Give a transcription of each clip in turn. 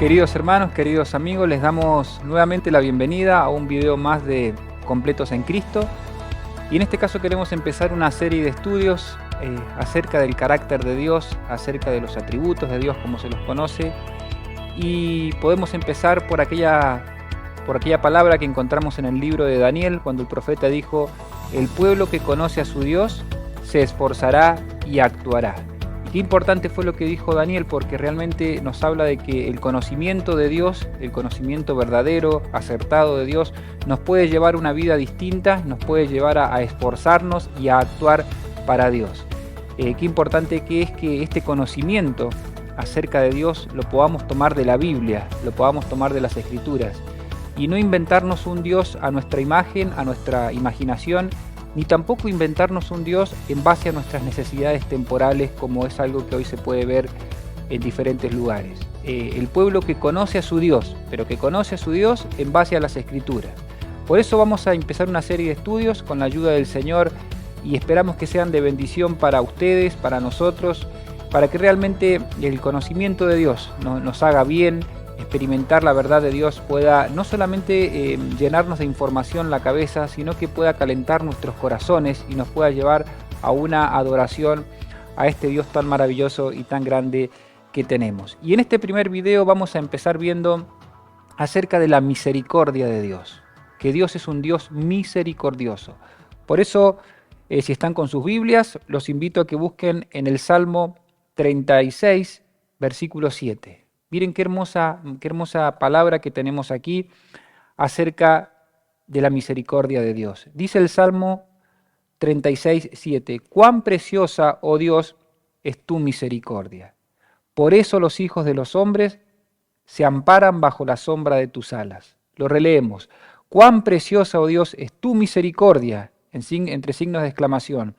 Queridos hermanos, queridos amigos, les damos nuevamente la bienvenida a un video más de Completos en Cristo. Y en este caso queremos empezar una serie de estudios acerca del carácter de Dios, acerca de los atributos de Dios como se los conoce. Y podemos empezar por aquella palabra que encontramos en el libro de Daniel, cuando el profeta dijo: el pueblo que conoce a su Dios se esforzará y actuará. Y qué importante fue lo que dijo Daniel, porque realmente nos habla de que el conocimiento de Dios, el conocimiento verdadero, acertado de Dios, nos puede llevar a una vida distinta, nos puede llevar a esforzarnos y a actuar para Dios. Qué importante que es que este conocimiento acerca de Dios lo podamos tomar de la Biblia, lo podamos tomar de las Escrituras, y no inventarnos un Dios a nuestra imagen, a nuestra imaginación, ni tampoco inventarnos un Dios en base a nuestras necesidades temporales, como es algo que hoy se puede ver en diferentes lugares. El pueblo que conoce a su Dios, pero que conoce a su Dios en base a las Escrituras. Por eso vamos a empezar una serie de estudios con la ayuda del Señor, y esperamos que sean de bendición para ustedes, para nosotros, para que realmente el conocimiento de Dios nos haga bien. Experimentar la verdad de Dios pueda no solamente llenarnos de información la cabeza, sino que pueda calentar nuestros corazones y nos pueda llevar a una adoración a este Dios tan maravilloso y tan grande que tenemos. Y en este primer video vamos a empezar viendo acerca de la misericordia de Dios, que Dios es un Dios misericordioso. Por eso, si están con sus Biblias, los invito a que busquen en el Salmo 36, versículo 7. Miren qué hermosa palabra que tenemos aquí acerca de la misericordia de Dios. Dice el Salmo 36, 7. Cuán preciosa, oh Dios, es tu misericordia. Por eso los hijos de los hombres se amparan bajo la sombra de tus alas. Lo releemos. Cuán preciosa, oh Dios, es tu misericordia, entre signos de exclamación.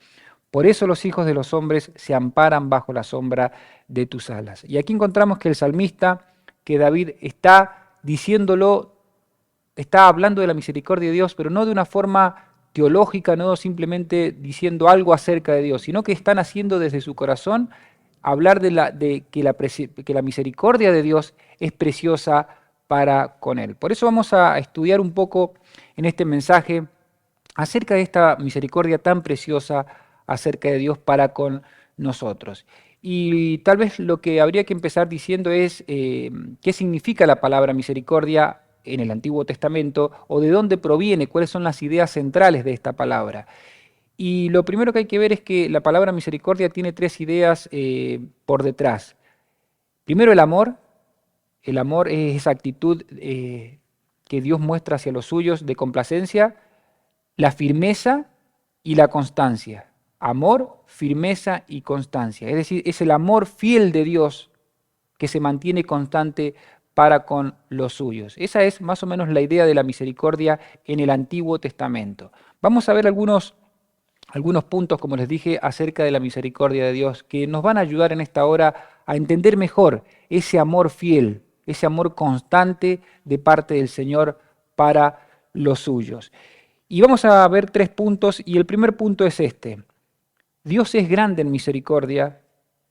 Por eso los hijos de los hombres se amparan bajo la sombra de tus alas. Y aquí encontramos que el salmista, que David está diciéndolo, está hablando de la misericordia de Dios, pero no de una forma teológica, no simplemente diciendo algo acerca de Dios, sino que están haciendo desde su corazón hablar de que la misericordia de Dios es preciosa para con él. Por eso vamos a estudiar un poco en este mensaje acerca de esta misericordia tan preciosa acerca de Dios para con nosotros. Y tal vez lo que habría que empezar diciendo es qué significa la palabra misericordia en el Antiguo Testamento, o de dónde proviene, cuáles son las ideas centrales de esta palabra. Y lo primero que hay que ver es que la palabra misericordia tiene tres ideas por detrás. Primero, el amor. El amor es esa actitud que Dios muestra hacia los suyos de complacencia. La firmeza y la constancia. Amor, firmeza y constancia. Es decir, es el amor fiel de Dios que se mantiene constante para con los suyos. Esa es más o menos la idea de la misericordia en el Antiguo Testamento. Vamos a ver algunos puntos, como les dije, acerca de la misericordia de Dios, que nos van a ayudar en esta hora a entender mejor ese amor fiel, ese amor constante de parte del Señor para los suyos. Y vamos a ver tres puntos, y el primer punto es este. Dios es grande en misericordia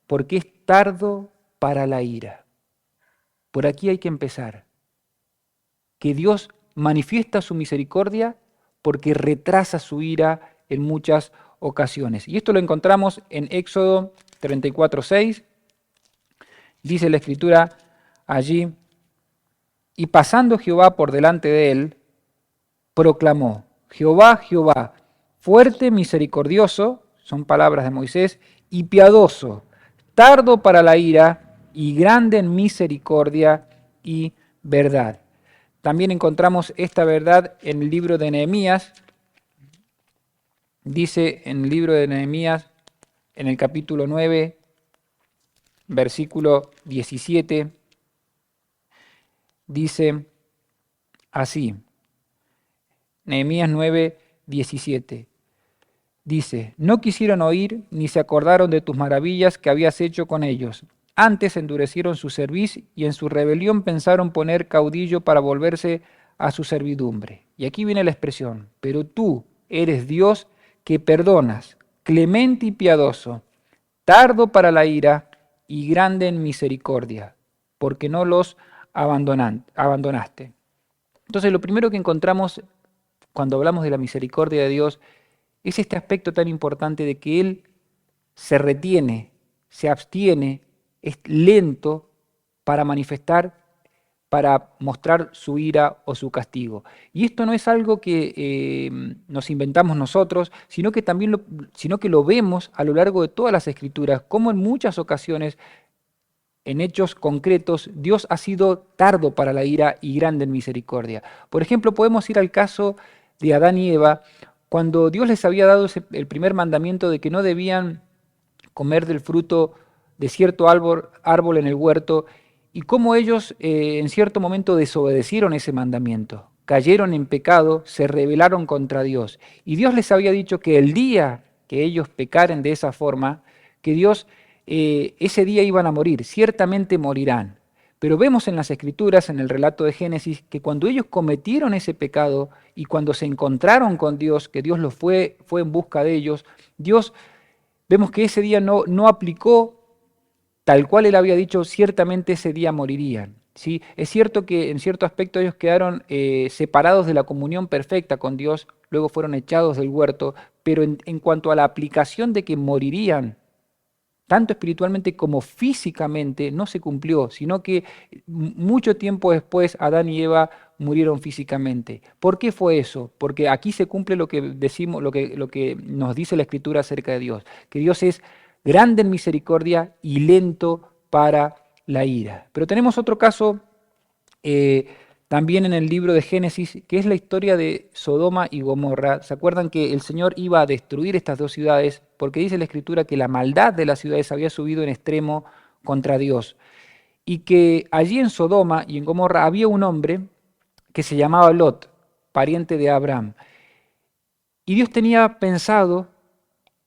porque es tardo para la ira. Por aquí hay que empezar. Que Dios manifiesta su misericordia porque retrasa su ira en muchas ocasiones. Y esto lo encontramos en Éxodo 34:6. Dice la Escritura allí: y pasando Jehová por delante de él, proclamó: Jehová, Jehová, fuerte, misericordioso, son palabras de Moisés, y piadoso, tardo para la ira y grande en misericordia y verdad. También encontramos esta verdad en el libro de Nehemías. Dice en el libro de Nehemías, en el capítulo 9, versículo 17, dice así, Nehemías 9, 17. Dice: no quisieron oír ni se acordaron de tus maravillas que habías hecho con ellos. Antes endurecieron su cerviz y en su rebelión pensaron poner caudillo para volverse a su servidumbre. Y aquí viene la expresión: pero tú eres Dios que perdonas, clemente y piadoso, tardo para la ira y grande en misericordia, porque no los abandonaste. Entonces lo primero que encontramos cuando hablamos de la misericordia de Dios es este aspecto tan importante de que Él se retiene, se abstiene, es lento para manifestar, para mostrar su ira o su castigo. Y esto no es algo que nos inventamos nosotros, sino que también lo vemos a lo largo de todas las Escrituras, como en muchas ocasiones, en hechos concretos, Dios ha sido tardo para la ira y grande en misericordia. Por ejemplo, podemos ir al caso de Adán y Eva, cuando Dios les había dado el primer mandamiento de que no debían comer del fruto de cierto árbol en el huerto, y cómo ellos en cierto momento desobedecieron ese mandamiento, cayeron en pecado, se rebelaron contra Dios. Y Dios les había dicho que el día que ellos pecaren de esa forma, que Dios ese día iban a morir, ciertamente morirán. Pero vemos en las Escrituras, en el relato de Génesis, que cuando ellos cometieron ese pecado y cuando se encontraron con Dios, que Dios fue en busca de ellos, Dios, vemos que ese día no aplicó tal cual Él había dicho, ciertamente ese día morirían. ¿Sí? Es cierto que en cierto aspecto ellos quedaron separados de la comunión perfecta con Dios, luego fueron echados del huerto, pero en cuanto a la aplicación de que morirían, tanto espiritualmente como físicamente, no se cumplió, sino que mucho tiempo después Adán y Eva murieron físicamente. ¿Por qué fue eso? Porque aquí se cumple lo que decimos, lo que nos dice la Escritura acerca de Dios, que Dios es grande en misericordia y lento para la ira. Pero tenemos otro caso también en el libro de Génesis, que es la historia de Sodoma y Gomorra. ¿Se acuerdan que el Señor iba a destruir estas dos ciudades? Porque dice la Escritura que la maldad de las ciudades había subido en extremo contra Dios. Y que allí en Sodoma y en Gomorra había un hombre que se llamaba Lot, pariente de Abraham. Y Dios tenía pensado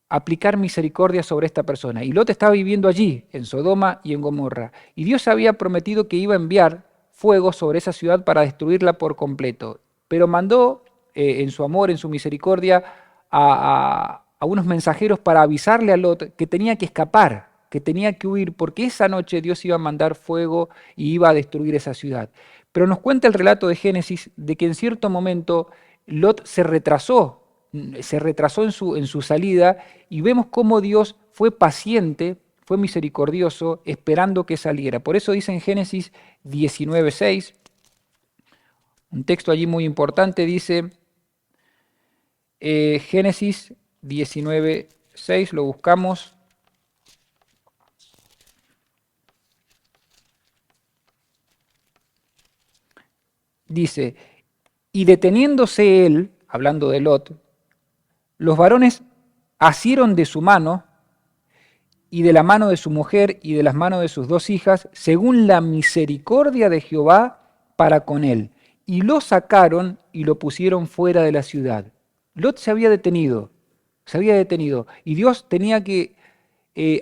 aplicar misericordia sobre esta persona. Y Lot estaba viviendo allí, en Sodoma y en Gomorra. Y Dios había prometido que iba a enviar fuego sobre esa ciudad para destruirla por completo. Pero mandó, en su amor, en su misericordia, a unos mensajeros para avisarle a Lot que tenía que escapar, que tenía que huir, porque esa noche Dios iba a mandar fuego y iba a destruir esa ciudad. Pero nos cuenta el relato de Génesis de que en cierto momento Lot se retrasó en su salida, y vemos cómo Dios fue paciente, fue misericordioso, esperando que saliera. Por eso dice en Génesis 19:6, un texto allí muy importante, dice Génesis 19:6, lo buscamos. Dice, y deteniéndose él, hablando de Lot, los varones asieron de su mano y de la mano de su mujer y de las manos de sus dos hijas, según la misericordia de Jehová para con él. Y lo sacaron y lo pusieron fuera de la ciudad. Lot se había detenido, y Dios tenía que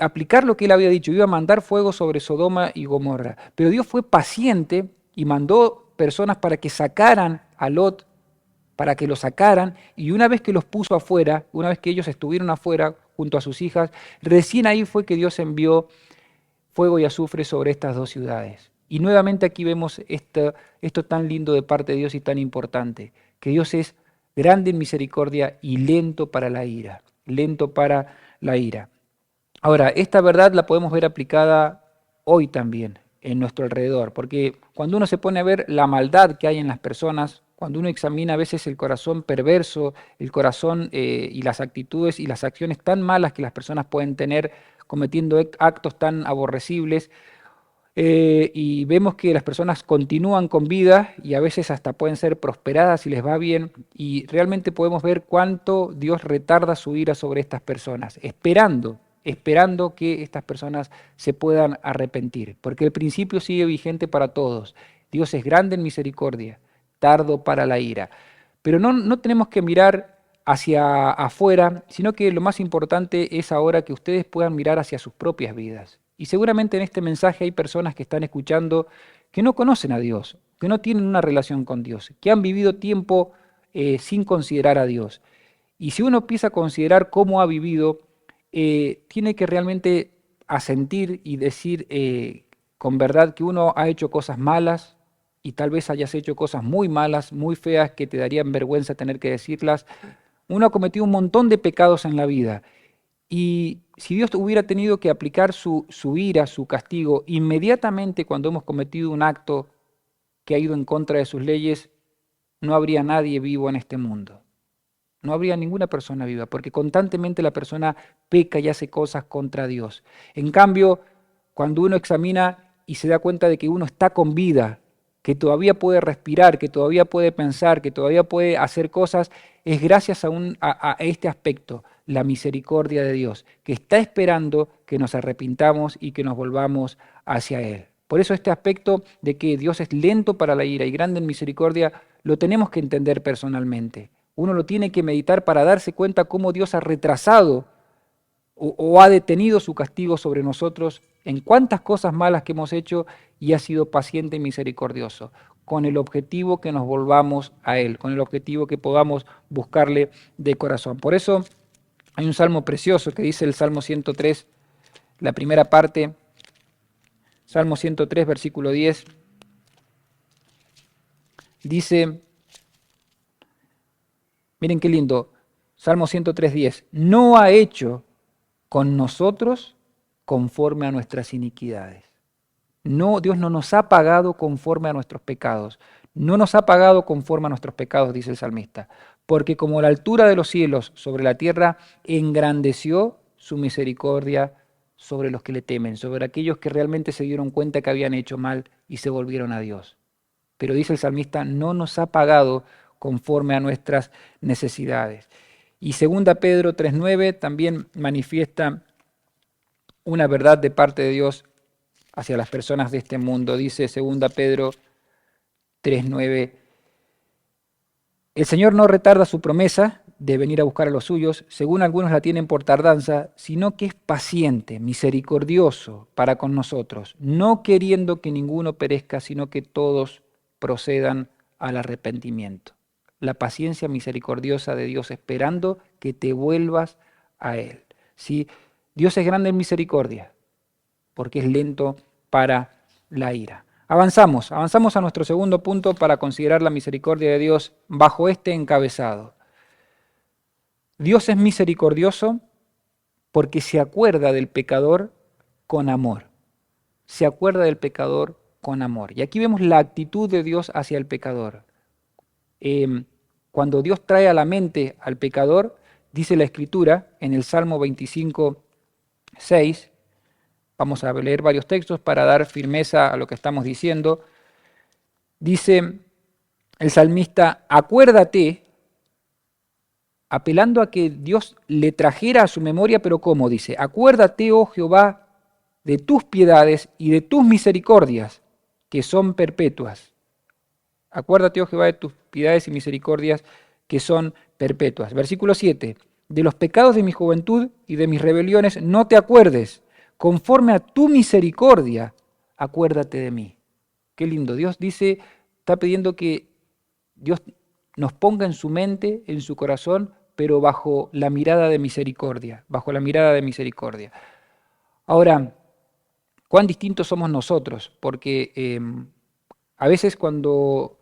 aplicar lo que él había dicho, iba a mandar fuego sobre Sodoma y Gomorra. Pero Dios fue paciente y mandó personas para que sacaran a Lot, para que lo sacaran, y una vez que los puso afuera, una vez que ellos estuvieron afuera junto a sus hijas, recién ahí fue que Dios envió fuego y azufre sobre estas dos ciudades. Y nuevamente aquí vemos esto tan lindo de parte de Dios y tan importante, que Dios es grande en misericordia y lento para la ira, lento para la ira. Ahora, esta verdad la podemos ver aplicada hoy también en nuestro alrededor, porque cuando uno se pone a ver la maldad que hay en las personas, cuando uno examina a veces el corazón perverso, el corazón y las actitudes y las acciones tan malas que las personas pueden tener cometiendo actos tan aborrecibles, y vemos que las personas continúan con vida y a veces hasta pueden ser prosperadas y les va bien, y realmente podemos ver cuánto Dios retarda su ira sobre estas personas, esperando que estas personas se puedan arrepentir, porque el principio sigue vigente para todos. Dios es grande en misericordia, tardo para la ira. Pero no tenemos que mirar hacia afuera, sino que lo más importante es ahora que ustedes puedan mirar hacia sus propias vidas. Y seguramente en este mensaje hay personas que están escuchando que no conocen a Dios, que no tienen una relación con Dios, que han vivido tiempo sin considerar a Dios. Y si uno empieza a considerar cómo ha vivido, tiene que realmente asentir y decir con verdad que uno ha hecho cosas malas, y tal vez hayas hecho cosas muy malas, muy feas, que te darían vergüenza tener que decirlas. Uno ha cometido un montón de pecados en la vida. Y si Dios hubiera tenido que aplicar su ira, su castigo, inmediatamente cuando hemos cometido un acto que ha ido en contra de sus leyes, no habría nadie vivo en este mundo. No habría ninguna persona viva, porque constantemente la persona peca y hace cosas contra Dios. En cambio, cuando uno examina y se da cuenta de que uno está con vida, que todavía puede respirar, que todavía puede pensar, que todavía puede hacer cosas, es gracias a este aspecto, la misericordia de Dios, que está esperando que nos arrepintamos y que nos volvamos hacia Él. Por eso este aspecto de que Dios es lento para la ira y grande en misericordia, lo tenemos que entender personalmente. Uno lo tiene que meditar para darse cuenta cómo Dios ha retrasado o ha detenido su castigo sobre nosotros en cuántas cosas malas que hemos hecho y ha sido paciente y misericordioso, con el objetivo que nos volvamos a Él, con el objetivo que podamos buscarle de corazón. Por eso hay un salmo precioso que dice el Salmo 103, la primera parte, Salmo 103, versículo 10, dice, miren qué lindo, Salmo 103, 10, no ha hecho con nosotros conforme a nuestras iniquidades. No, Dios no nos ha pagado conforme a nuestros pecados. No nos ha pagado conforme a nuestros pecados, dice el salmista, porque como la altura de los cielos sobre la tierra, engrandeció su misericordia sobre los que le temen, sobre aquellos que realmente se dieron cuenta que habían hecho mal y se volvieron a Dios. Pero dice el salmista, no nos ha pagado conforme a nuestras necesidades. Y 2 Pedro 3:9 también manifiesta una verdad de parte de Dios hacia las personas de este mundo. Dice 2 Pedro 3:9, el Señor no retarda su promesa de venir a buscar a los suyos, según algunos la tienen por tardanza, sino que es paciente, misericordioso para con nosotros, no queriendo que ninguno perezca, sino que todos procedan al arrepentimiento. La paciencia misericordiosa de Dios esperando que te vuelvas a Él. ¿Sí? Dios es grande en misericordia, porque es lento para la ira. Avanzamos a nuestro segundo punto para considerar la misericordia de Dios bajo este encabezado. Dios es misericordioso porque se acuerda del pecador con amor. Se acuerda del pecador con amor. Y aquí vemos la actitud de Dios hacia el pecador. Cuando Dios trae a la mente al pecador, dice la Escritura en el Salmo 25, 6, vamos a leer varios textos para dar firmeza a lo que estamos diciendo. Dice el salmista, acuérdate, apelando a que Dios le trajera a su memoria, pero ¿cómo? Dice, acuérdate, oh Jehová, de tus piedades y de tus misericordias, que son perpetuas. Acuérdate, oh Jehová, de tus piedades y misericordias, que son perpetuas. Versículo 7, de los pecados de mi juventud y de mis rebeliones no te acuerdes, conforme a tu misericordia, acuérdate de mí. Qué lindo, Dios dice, está pidiendo que Dios nos ponga en su mente, en su corazón, pero bajo la mirada de misericordia, bajo la mirada de misericordia. Ahora, cuán distintos somos nosotros, porque a veces cuando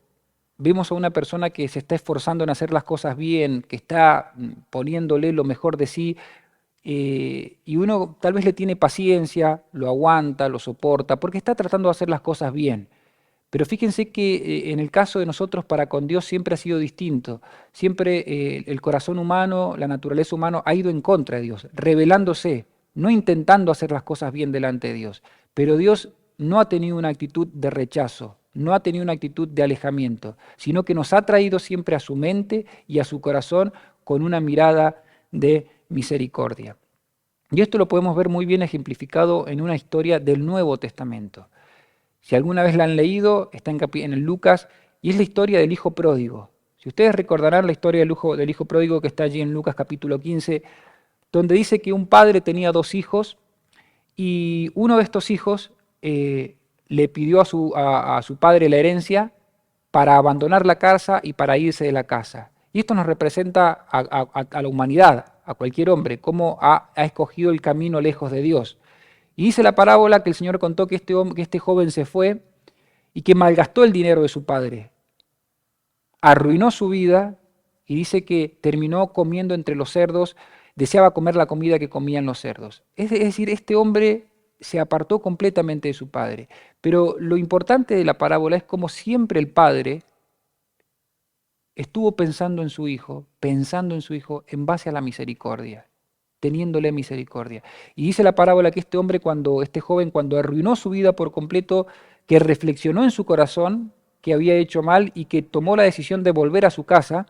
vemos a una persona que se está esforzando en hacer las cosas bien, que está poniéndole lo mejor de sí, y uno tal vez le tiene paciencia, lo aguanta, lo soporta, porque está tratando de hacer las cosas bien. Pero fíjense que en el caso de nosotros para con Dios siempre ha sido distinto. Siempre el corazón humano, la naturaleza humana ha ido en contra de Dios, rebelándose, no intentando hacer las cosas bien delante de Dios. Pero Dios no ha tenido una actitud de rechazo, no ha tenido una actitud de alejamiento, sino que nos ha traído siempre a su mente y a su corazón con una mirada de misericordia. Y esto lo podemos ver muy bien ejemplificado en una historia del Nuevo Testamento. Si alguna vez la han leído, está en el Lucas, y es la historia del hijo pródigo. Si ustedes recordarán la historia del hijo pródigo que está allí en Lucas capítulo 15, donde dice que un padre tenía dos hijos, y uno de estos hijos le pidió a su padre la herencia para abandonar la casa y para irse de la casa. Y esto nos representa a la humanidad, a cualquier hombre, cómo ha escogido el camino lejos de Dios. Y dice la parábola que el Señor contó que este joven se fue y que malgastó el dinero de su padre. Arruinó su vida y dice que terminó comiendo entre los cerdos, deseaba comer la comida que comían los cerdos. Es decir, este hombre se apartó completamente de su padre. Pero lo importante de la parábola es como siempre el padre estuvo pensando en su hijo en base a la misericordia, teniéndole misericordia. Y dice la parábola que este joven, cuando arruinó su vida por completo, que reflexionó en su corazón que había hecho mal y que tomó la decisión de volver a su casa,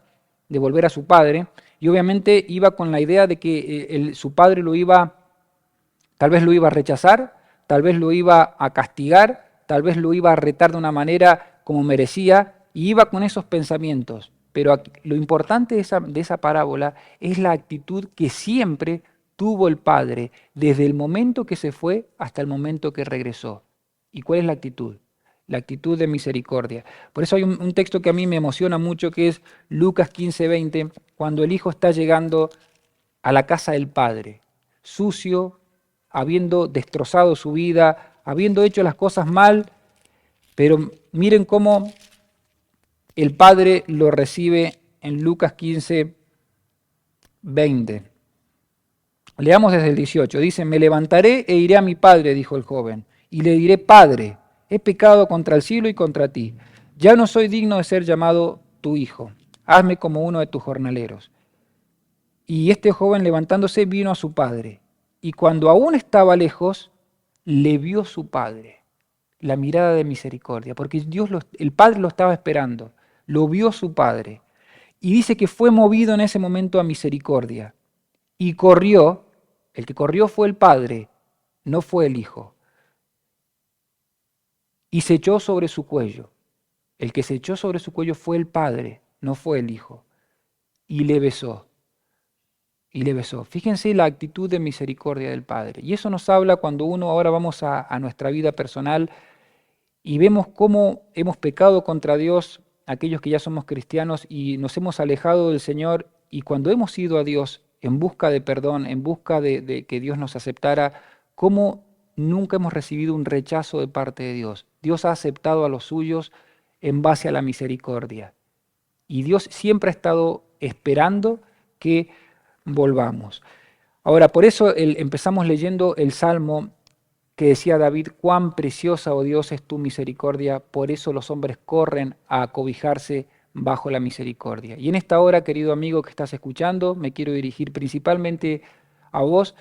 de volver a su padre, y obviamente iba con la idea de que su padre tal vez lo iba a rechazar, tal vez lo iba a castigar, tal vez lo iba a retar de una manera como merecía, y iba con esos pensamientos. Pero lo importante de esa parábola es la actitud que siempre tuvo el padre, desde el momento que se fue hasta el momento que regresó. ¿Y cuál es la actitud? La actitud de misericordia. Por eso hay un texto que a mí me emociona mucho, que es Lucas 15:20, cuando el hijo está llegando a la casa del padre, sucio, habiendo destrozado su vida, habiendo hecho las cosas mal, pero miren cómo el padre lo recibe en Lucas 15:20. Leamos desde el 18. Dice: me levantaré e iré a mi padre, dijo el joven, y le diré: Padre, he pecado contra el cielo y contra ti. Ya no soy digno de ser llamado tu hijo. Hazme como uno de tus jornaleros. Y este joven, levantándose, vino a su padre. Y cuando aún estaba lejos, le vio su padre. La mirada de misericordia, porque el padre lo estaba esperando. Lo vio su padre. Y dice que fue movido en ese momento a misericordia. Y corrió. El que corrió fue el padre, no fue el hijo. Y se echó sobre su cuello. El que se echó sobre su cuello fue el padre, no fue el hijo. Y le besó. Y le besó. Fíjense la actitud de misericordia del Padre. Y eso nos habla cuando ahora vamos a nuestra vida personal y vemos cómo hemos pecado contra Dios, aquellos que ya somos cristianos, y nos hemos alejado del Señor, y cuando hemos ido a Dios en busca de perdón, en busca de que Dios nos aceptara, cómo nunca hemos recibido un rechazo de parte de Dios. Dios ha aceptado a los suyos en base a la misericordia. Y Dios siempre ha estado esperando que volvamos. Ahora, por eso empezamos leyendo el Salmo que decía David: cuán preciosa, oh Dios, es tu misericordia, por eso los hombres corren a acobijarse bajo la misericordia. Y en esta hora, querido amigo que estás escuchando, me quiero dirigir principalmente a vos,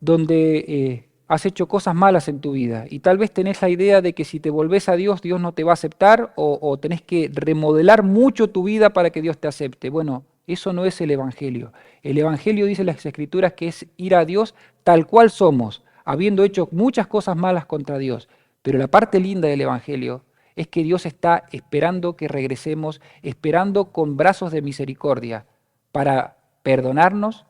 donde has hecho cosas malas en tu vida y tal vez tenés la idea de que si te volvés a Dios, Dios no te va a aceptar, o tenés que remodelar mucho tu vida para que Dios te acepte. Bueno, eso no es el Evangelio. El Evangelio, dice las Escrituras, que es ir a Dios tal cual somos, habiendo hecho muchas cosas malas contra Dios. Pero la parte linda del Evangelio es que Dios está esperando que regresemos, esperando con brazos de misericordia para perdonarnos,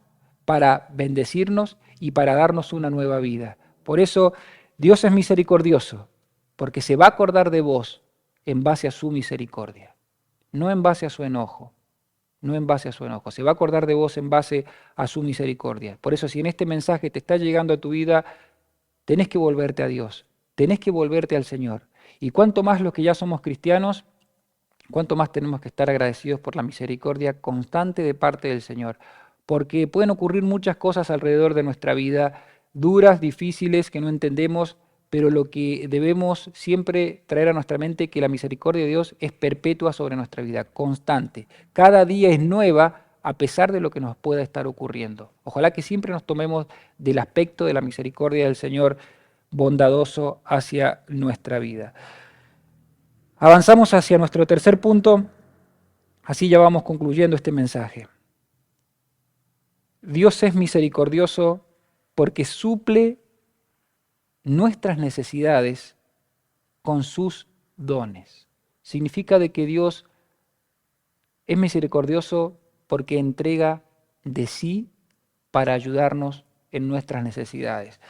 para bendecirnos y para darnos una nueva vida. Por eso Dios es misericordioso, porque se va a acordar de vos en base a su misericordia, no en base a su enojo. No en base a su enojo, se va a acordar de vos en base a su misericordia. Por eso, si en este mensaje te está llegando a tu vida, tenés que volverte a Dios, tenés que volverte al Señor. Y cuanto más los que ya somos cristianos, cuanto más tenemos que estar agradecidos por la misericordia constante de parte del Señor. Porque pueden ocurrir muchas cosas alrededor de nuestra vida, duras, difíciles, que no entendemos, pero lo que debemos siempre traer a nuestra mente es que la misericordia de Dios es perpetua sobre nuestra vida, constante. Cada día es nueva a pesar de lo que nos pueda estar ocurriendo. Ojalá que siempre nos tomemos del aspecto de la misericordia del Señor bondadoso hacia nuestra vida. Avanzamos hacia nuestro tercer punto, así ya vamos concluyendo este mensaje. Dios es misericordioso porque suple nuestras necesidades con sus dones. Significa de que Dios es misericordioso porque entrega de sí para ayudarnos en nuestras necesidades.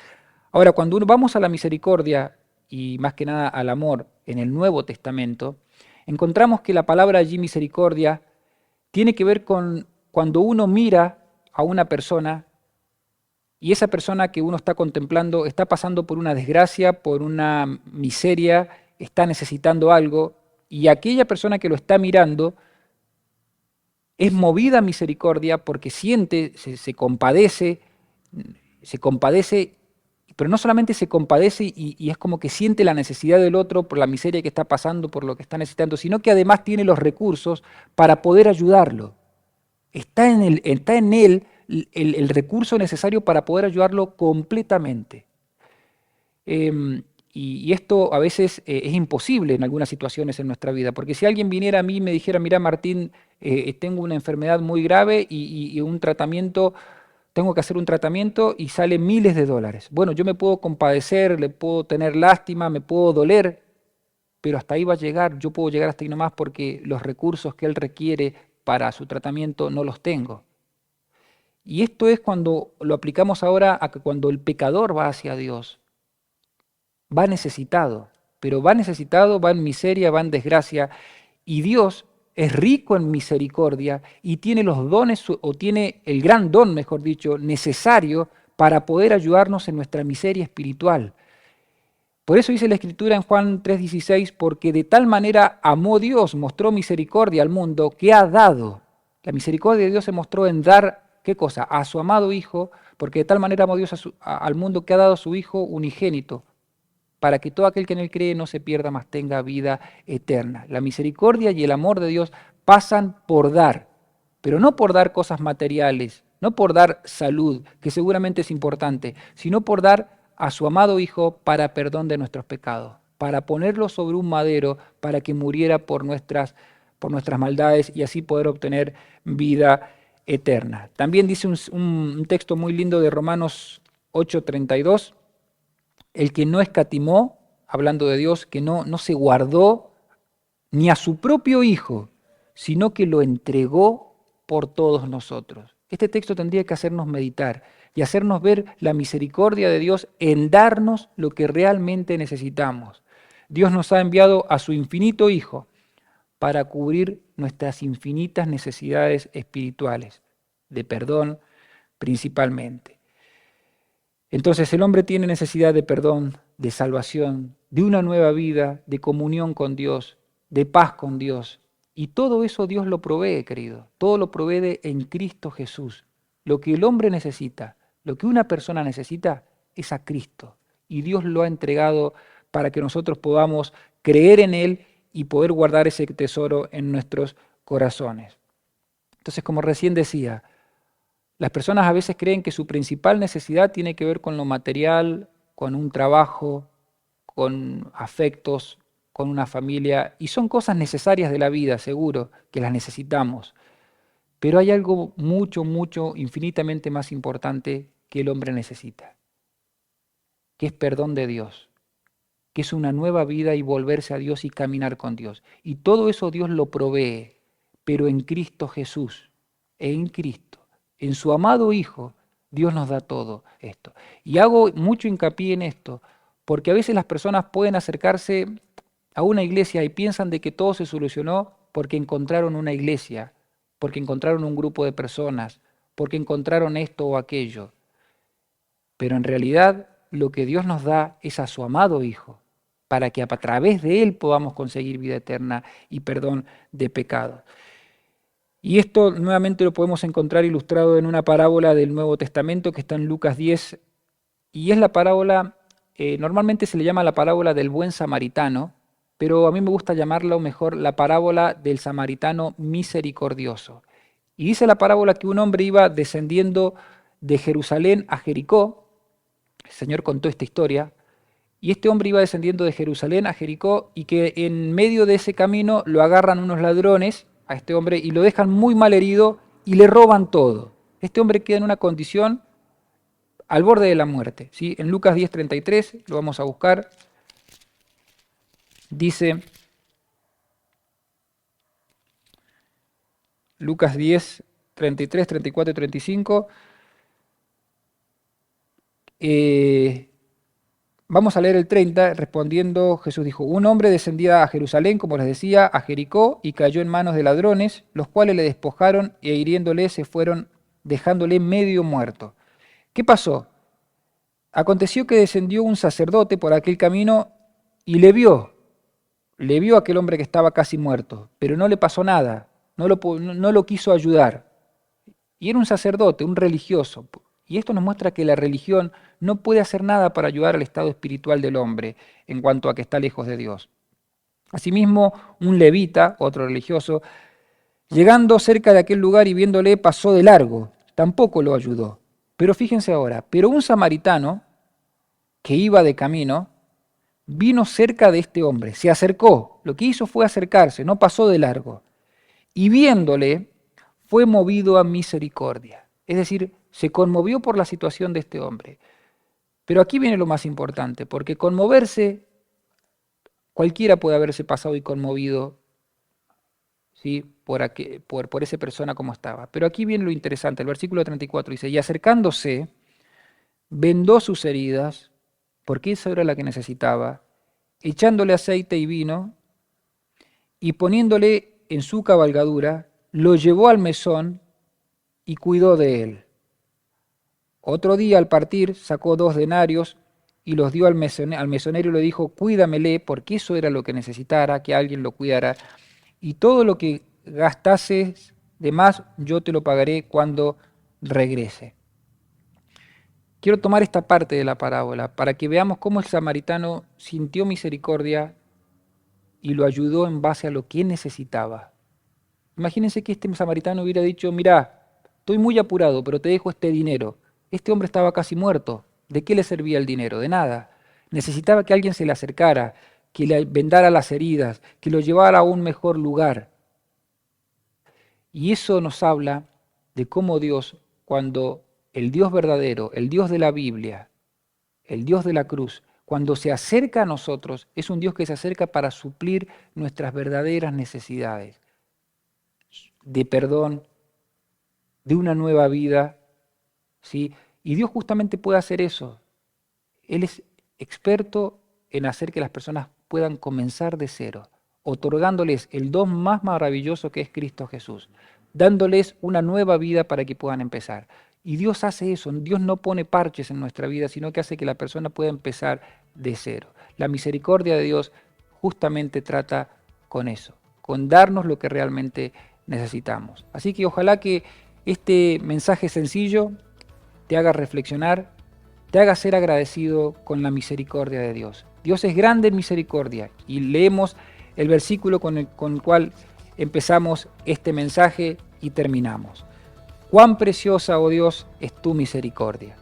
Ahora, cuando vamos a la misericordia y más que nada al amor en el Nuevo Testamento, encontramos que la palabra allí misericordia tiene que ver con cuando uno mira a una persona y esa persona que uno está contemplando está pasando por una desgracia, por una miseria, está necesitando algo y aquella persona que lo está mirando es movida a misericordia porque siente, se compadece, pero no solamente se compadece y es como que siente la necesidad del otro por la miseria que está pasando, por lo que está necesitando, sino que además tiene los recursos para poder ayudarlo. Está en él el recurso necesario para poder ayudarlo completamente. Y esto a veces es imposible en algunas situaciones en nuestra vida, porque si alguien viniera a mí y me dijera, mira Martín, tengo una enfermedad muy grave y un tratamiento, tengo que hacer un tratamiento y sale miles de dólares. Bueno, yo me puedo compadecer, le puedo tener lástima, me puedo doler, pero hasta ahí va a llegar, yo puedo llegar hasta ahí nomás porque los recursos que él requiere para su tratamiento no los tengo. Y esto es cuando lo aplicamos ahora a que cuando el pecador va hacia Dios, va necesitado, pero va necesitado, va en miseria, va en desgracia, y Dios es rico en misericordia y tiene los dones, o tiene el gran don, mejor dicho, necesario para poder ayudarnos en nuestra miseria espiritual. Por eso dice la Escritura en Juan 3:16, porque de tal manera amó Dios, mostró misericordia al mundo, que ha dado. La misericordia de Dios se mostró en dar, ¿qué cosa? A su amado Hijo, porque de tal manera amó Dios al mundo que ha dado a su Hijo unigénito, para que todo aquel que en él cree no se pierda, mas tenga vida eterna. La misericordia y el amor de Dios pasan por dar, pero no por dar cosas materiales, no por dar salud, que seguramente es importante, sino por dar a su amado Hijo para perdón de nuestros pecados, para ponerlo sobre un madero, para que muriera por nuestras maldades y así poder obtener vida eterna. También dice un texto muy lindo de Romanos 8:32, el que no escatimó, hablando de Dios, que no se guardó ni a su propio Hijo, sino que lo entregó por todos nosotros. Este texto tendría que hacernos meditar y hacernos ver la misericordia de Dios en darnos lo que realmente necesitamos. Dios nos ha enviado a su infinito Hijo para cubrir nuestras infinitas necesidades espirituales, de perdón principalmente. Entonces el hombre tiene necesidad de perdón, de salvación, de una nueva vida, de comunión con Dios, de paz con Dios. Y todo eso Dios lo provee, querido. Todo lo provee en Cristo Jesús. Lo que el hombre necesita, lo que una persona necesita, es a Cristo. Y Dios lo ha entregado para que nosotros podamos creer en Él y poder guardar ese tesoro en nuestros corazones. Entonces, como recién decía, las personas a veces creen que su principal necesidad tiene que ver con lo material, con un trabajo, con afectos, con una familia, y son cosas necesarias de la vida, seguro, que las necesitamos. Pero hay algo mucho, mucho, infinitamente más importante que el hombre necesita, que es perdón de Dios, que es una nueva vida y volverse a Dios y caminar con Dios. Y todo eso Dios lo provee, pero en Cristo Jesús, en Cristo. En su amado Hijo, Dios nos da todo esto. Y hago mucho hincapié en esto, porque a veces las personas pueden acercarse a una iglesia y piensan de que todo se solucionó porque encontraron una iglesia, porque encontraron un grupo de personas, porque encontraron esto o aquello. Pero en realidad lo que Dios nos da es a su amado Hijo, para que a través de Él podamos conseguir vida eterna y perdón de pecados. Y esto nuevamente lo podemos encontrar ilustrado en una parábola del Nuevo Testamento que está en Lucas 10, y es la parábola, normalmente se le llama la parábola del buen samaritano, pero a mí me gusta llamarlo mejor la parábola del samaritano misericordioso. Y dice la parábola que un hombre iba descendiendo de Jerusalén a Jericó, el Señor contó esta historia, y este hombre iba descendiendo de Jerusalén a Jericó y que en medio de ese camino lo agarran unos ladrones a este hombre y lo dejan muy mal herido y le roban todo. Este hombre queda en una condición al borde de la muerte, ¿sí? En Lucas 10:33, lo vamos a buscar, dice, Lucas 10:33, 34 y 35, vamos a leer el 30, respondiendo Jesús dijo, un hombre descendía a Jerusalén, como les decía, a Jericó, y cayó en manos de ladrones, los cuales le despojaron e hiriéndole se fueron, dejándole medio muerto. ¿Qué pasó? Aconteció que descendió un sacerdote por aquel camino y le vio le vio a aquel hombre que estaba casi muerto, pero no le pasó nada, no lo quiso ayudar. Y era un sacerdote, un religioso. Y esto nos muestra que la religión no puede hacer nada para ayudar al estado espiritual del hombre en cuanto a que está lejos de Dios. Asimismo, un levita, otro religioso, llegando cerca de aquel lugar y viéndole, pasó de largo. Tampoco lo ayudó. Pero fíjense ahora, pero un samaritano que iba de camino, vino cerca de este hombre, se acercó. Lo que hizo fue acercarse, no pasó de largo. Y viéndole, fue movido a misericordia. Es decir, se conmovió por la situación de este hombre. Pero aquí viene lo más importante, porque conmoverse, cualquiera puede haberse pasado y conmovido, ¿sí? por esa persona como estaba. Pero aquí viene lo interesante, el versículo 34 dice, y acercándose, vendó sus heridas, porque esa era la que necesitaba, echándole aceite y vino, y poniéndole en su cabalgadura, lo llevó al mesón y cuidó de él. Otro día al partir sacó 2 denarios y los dio al mesonero y le dijo, cuídamele, porque eso era lo que necesitara, que alguien lo cuidara, y todo lo que gastases de más yo te lo pagaré cuando regrese. Quiero tomar esta parte de la parábola para que veamos cómo el samaritano sintió misericordia y lo ayudó en base a lo que necesitaba. Imagínense que este samaritano hubiera dicho, mirá, estoy muy apurado, pero te dejo este dinero. Este hombre estaba casi muerto. ¿De qué le servía el dinero? De nada. Necesitaba que alguien se le acercara, que le vendara las heridas, que lo llevara a un mejor lugar. Y eso nos habla de cómo Dios, cuando el Dios verdadero, el Dios de la Biblia, el Dios de la cruz, cuando se acerca a nosotros, es un Dios que se acerca para suplir nuestras verdaderas necesidades de perdón, de una nueva vida, ¿sí? Y Dios justamente puede hacer eso. Él es experto en hacer que las personas puedan comenzar de cero, otorgándoles el don más maravilloso que es Cristo Jesús, dándoles una nueva vida para que puedan empezar. Y Dios hace eso, Dios no pone parches en nuestra vida, sino que hace que la persona pueda empezar de cero. La misericordia de Dios justamente trata con eso, con darnos lo que realmente necesitamos. Así que ojalá que este mensaje sencillo te haga reflexionar, te haga ser agradecido con la misericordia de Dios. Dios es grande en misericordia y leemos el versículo con el cual empezamos este mensaje y terminamos. Cuán preciosa, oh Dios, es tu misericordia.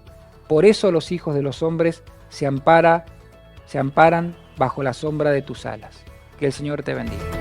Por eso los hijos de los hombres se amparan bajo la sombra de tus alas. Que el Señor te bendiga.